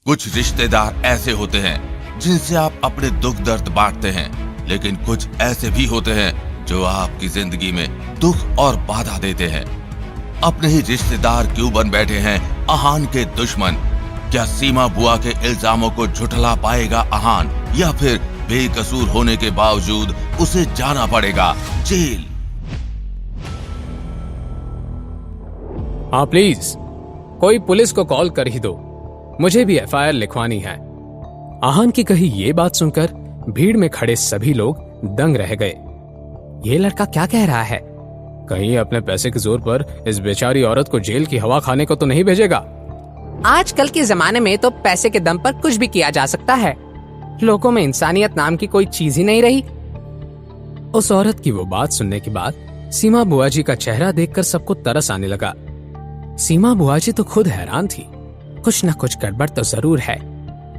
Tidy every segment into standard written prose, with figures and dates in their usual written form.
कुछ रिश्तेदार ऐसे होते हैं जिनसे आप अपने दुख दर्द बांटते हैं, लेकिन कुछ ऐसे भी होते हैं जो आपकी जिंदगी में दुख और बाधा देते हैं। अपने ही रिश्तेदार क्यों बन बैठे हैं आहान के दुश्मन? क्या सीमा बुआ के इल्जामों को झुठला पाएगा आहान, या फिर बेकसूर होने के बावजूद उसे जाना पड़ेगा जेल? हाँ प्लीज, कोई पुलिस को कॉल कर ही दो, मुझे भी एफआईआर लिखवानी है। आहान की कही ये बात सुनकर भीड़ में खड़े सभी लोग दंग रह गए। ये लड़का क्या कह रहा है? कहीं अपने पैसे के जोर पर इस बेचारी औरत को जेल की हवा खाने को तो नहीं भेजेगा? आजकल के जमाने में तो पैसे के दम पर कुछ भी किया जा सकता है। लोगों में इंसानियत नाम की कोई चीज ही नहीं रही। उस औरत की वो बात सुनने के बाद सीमा बुआ जी का चेहरा देखकर सबको तरस आने लगा। सीमा बुआ जी तो खुद हैरान थी। कुछ न कुछ गड़बड़ तो जरूर है,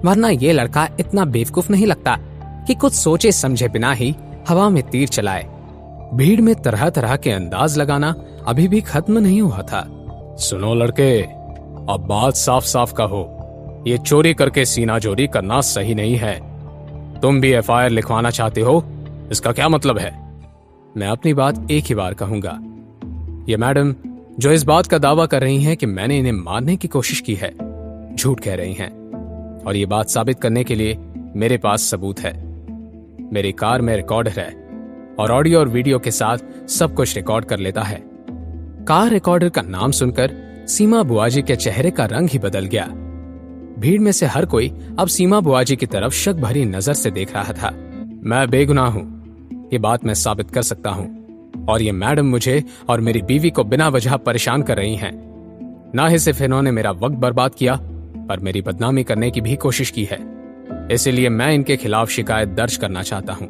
वरना ये लड़का इतना बेवकूफ नहीं लगता कि कुछ सोचे समझे बिना ही हवा में तीर चलाए। भीड़ में तरह तरह के अंदाज लगाना अभी भी खत्म नहीं हुआ था। सुनो लड़के, अब बात साफ साफ कहो, ये चोरी करके सीना जोरी करना सही नहीं है। तुम भी एफआईआर लिखवाना चाहते हो, इसका क्या मतलब है? मैं अपनी बात एक ही बार कहूंगा। ये मैडम जो इस बात का दावा कर रही हैं कि मैंने इन्हें मारने की कोशिश की है, झूठ कह रही हैं। और ये बात साबित करने के लिए मेरे पास सबूत है। मेरी कार में रिकॉर्डर है और ऑडियो और वीडियो के साथ सब कुछ रिकॉर्ड कर लेता है। कार रिकॉर्डर का नाम सुनकर सीमा बुआजी के चेहरे का रंग ही बदल गया। भीड़ में से हर कोई अब सीमा बुआजी की तरफ शक भरी नजर से देख रहा था। मैं बेगुनाह हूं, ये बात मैं साबित कर सकता हूं, और ये मैडम मुझे और मेरी बीवी को बिना वजह परेशान कर रही हैं। ना ही सिर्फ इन्होंने मेरा वक्त बर्बाद किया, पर मेरी बदनामी करने की भी कोशिश की है। इसलिए मैं इनके खिलाफ शिकायत दर्ज करना चाहता हूं।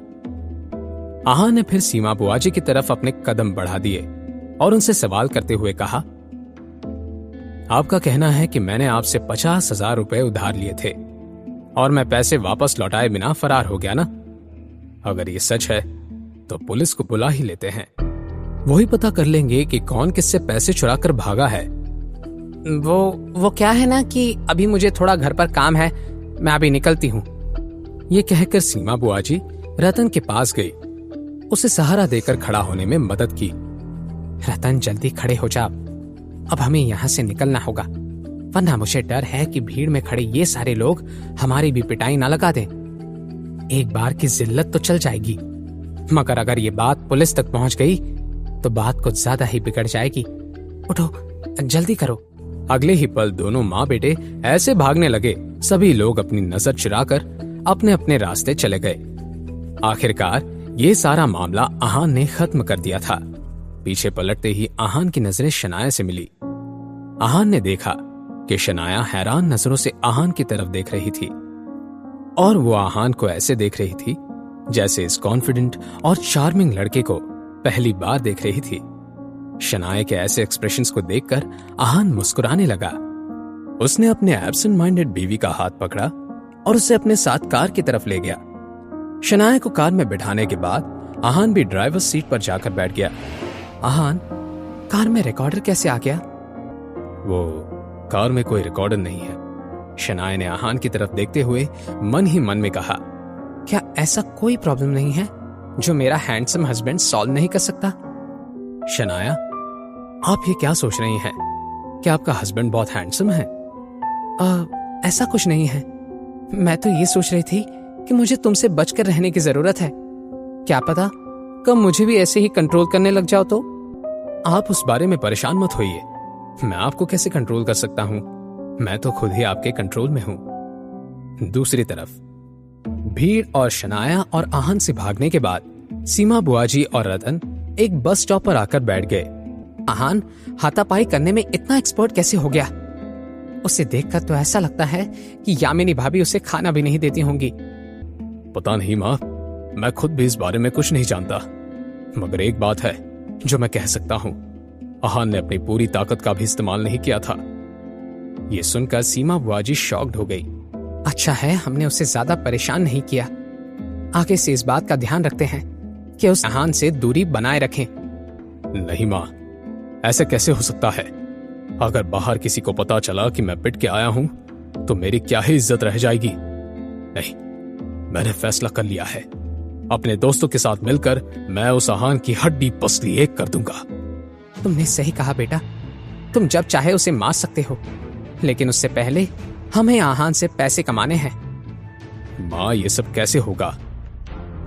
आहान ने फिर सीमा बुआजी की तरफ अपने कदम बढ़ा दिए और उनसे सवाल करते हुए कहा, आपका कहना है कि मैंने आपसे 50,000 रुपए उधार लिए थे और मैं पैसे वापस लौटाए बिना फरार हो गया ना? अगर ये सच है तो पुलिस को बुला ही लेते हैं, वही पता कर लेंगे कि कौन किससे पैसे चुरा कर भागा है। वो क्या है ना कि अभी मुझे थोड़ा घर पर काम है, मैं अभी निकलती हूँ। ये कहकर सीमा बुआजी रतन के पास गई, उसे सहारा देकर खड़ा होने में मदद की। रतन जल्दी खड़े हो जा, अब हमें यहाँ से निकलना होगा, वरना मुझे डर है कि भीड़ में खड़े ये सारे लोग हमारी भी पिटाई ना लगा दें। एक बार की जिल्लत तो चल जाएगी, मगर अगर ये बात पुलिस तक पहुंच गई तो बात कुछ ज्यादा ही बिगड़ जाएगी। उठो, जल्दी करो। अगले ही पल दोनों माँ बेटे ऐसे भागने लगे, सभी लोग अपनी नजर चुराकर अपने अपने रास्ते चले गए। आखिरकार ये सारा मामला आहान ने खत्म कर दिया था। पीछे पलटते ही आहान की नजरें शनाया से मिली। आहान ने देखा कि शनाया हैरान नजरों से आहान की तरफ देख रही थी, और वो आहान को ऐसे देख रही थी जैसे इस कॉन्फिडेंट और चार्मिंग लड़के को पहली बार देख रही थी। शनाया के ऐसे एक्सप्रेशंस को देखकर आहान मुस्कुराने लगा। उसने अपने एब्सेंट माइंडेड बीवी का हाथ पकड़ा और उसे अपने साथ कार की तरफ ले गया। शनाया को कार में बिठाने के बाद आहान भी ड्राइवर सीट पर जाकर बैठ गया। आहान, कार में रिकॉर्डर कैसे आ गया? वो कार में कोई रिकॉर्डर नहीं है, शनाया ने आहान की तरफ देखते हुए मन ही मन में कहा। क्या ऐसा कोई प्रॉब्लम नहीं है जो मेरा हैंडसम हस्बैंड सॉल्व नहीं कर सकता? शनाया, आप ये क्या सोच रही हैं? क्या आपका हस्बैंड बहुत हैंडसम है? ऐसा कुछ नहीं है। मैं तो ये सोच रही थी कि मुझे तुमसे बचकर रहने की जरूरत है। क्या पता कब मुझे भी ऐसे ही कंट्रोल करने लग जाओ तो? आप उस बारे में परेशान मत होइए, मैं आपको कैसे कंट्रोल कर सकता हूं? मैं तो खुद ही आपके कंट्रोल में हूं। दूसरी तरफ भीड़ और शनाया और आहान से भागने के बाद सीमा बुआजी और रतन एक बस स्टॉप पर आकर बैठ गए। आहान हाथापाई करने में इतना एक्सपर्ट कैसे हो गया? उसे देखकर तो ऐसा लगता है कि यामिनी भाभी उसे खाना भी नहीं देती होंगी। पता नहीं माँ, मैं खुद भी इस बारे में कुछ नहीं जानता, मगर एक बात है जो मैं कह सकता हूँ, आहान ने अपनी पूरी ताकत का भी इस्तेमाल नहीं किया था। ये सुनकर सीमा बुआजी शॉक्ड हो गई। अच्छा है हमने उसे ज्यादा परेशान नहीं किया। आगे से इस बात का ध्यान रखते हैं कि उस आहान से दूरी बनाए रखें। नहीं माँ, ऐसे कैसे हो सकता है? अगर बाहर किसी को पता चला कि मैं पिट के आया हूं तो मेरी क्या ही इज्जत रह जाएगी। नहीं, मैंने फैसला कर लिया है। अपने दोस्तों के साथ मिलकर मैं उस आहान की हड्डी पसली एक कर दूंगा। तुमने सही कहा बेटा, तुम जब चाहे उसे मार सकते हो, लेकिन उससे पहले हमें आहान से पैसे कमाने हैं। माँ, ये सब कैसे होगा?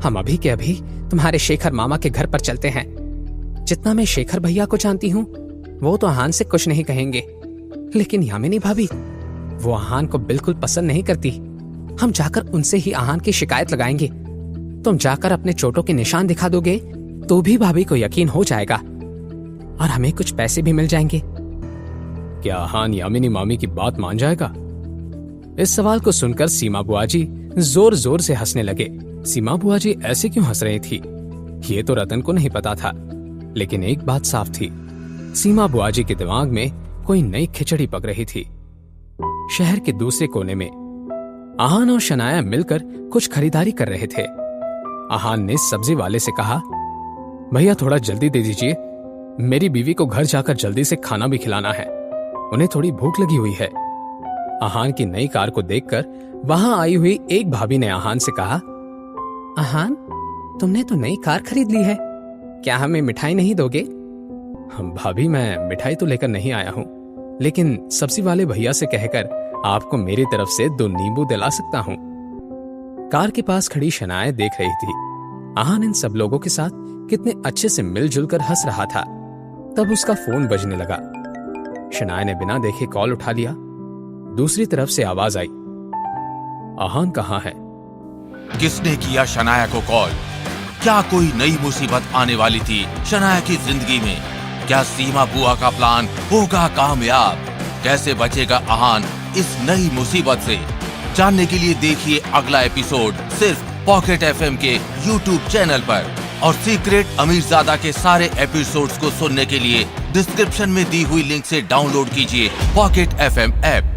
हम अभी के अभी तुम्हारे शेखर मामा के घर पर चलते हैं। जितना मैं शेखर भैया को जानती हूँ, वो तो आहान से कुछ नहीं कहेंगे, लेकिन यामिनी भाभी, वो आहान को बिल्कुल पसंद नहीं करती। हम जाकर उनसे ही आहान की शिकायत लगाएंगे। तुम जाकर अपने चोटों के निशान दिखा दोगे तो भी भाभी को यकीन हो जाएगा और हमें कुछ पैसे भी मिल जाएंगे। क्या आहान यामिनी मामी की बात मान जाएगा? इस सवाल को सुनकर सीमा बुआ जी जोर जोर से हंसने लगे। सीमा बुआ जी ऐसे क्यों हंस रही थी, ये तो रतन को नहीं पता था, लेकिन एक बात साफ थी, सीमा बुआ जी के दिमाग में कोई नई खिचड़ी पक रही थी। शहर के दूसरे कोने में आहान और शनाया मिलकर कुछ खरीदारी कर रहे थे। आहान ने सब्जी वाले से कहा, भैया थोड़ा जल्दी दे दीजिए, मेरी बीवी को घर जाकर जल्दी से खाना भी खिलाना है, उन्हें थोड़ी भूख लगी हुई है। आहान की नई कार को देखकर वहां आई हुई एक भाभी ने आहान से कहा, आहान, तुमने तो नई कार खरीद ली है, क्या हमें मिठाई नहीं दोगे? भाभी, मैं मिठाई तो लेकर नहीं आया हूँ, लेकिन सब्जी वाले भैया से कहकर आपको मेरी तरफ से 2 नींबू दिला सकता हूँ। कार के पास खड़ी शनाया देख रही थी आहान इन सब लोगों के साथ कितने अच्छे से मिलजुल कर हंस रहा था। तब उसका फोन बजने लगा। शनाया ने बिना देखे कॉल उठा लिया। दूसरी तरफ से आवाज आई, आहान कहाँ है? किसने किया शनाया को कॉल? क्या कोई नई मुसीबत आने वाली थी शनाया की जिंदगी में? क्या सीमा बुआ का प्लान होगा कामयाब? कैसे बचेगा आहान इस नई मुसीबत से? जानने के लिए देखिए अगला एपिसोड सिर्फ पॉकेट एफएम के YouTube चैनल पर। और सीक्रेट अमीरजादा के सारे एपिसोड्स को सुनने के लिए डिस्क्रिप्शन में दी हुई लिंक से डाउनलोड कीजिए पॉकेट एफएम ऐप।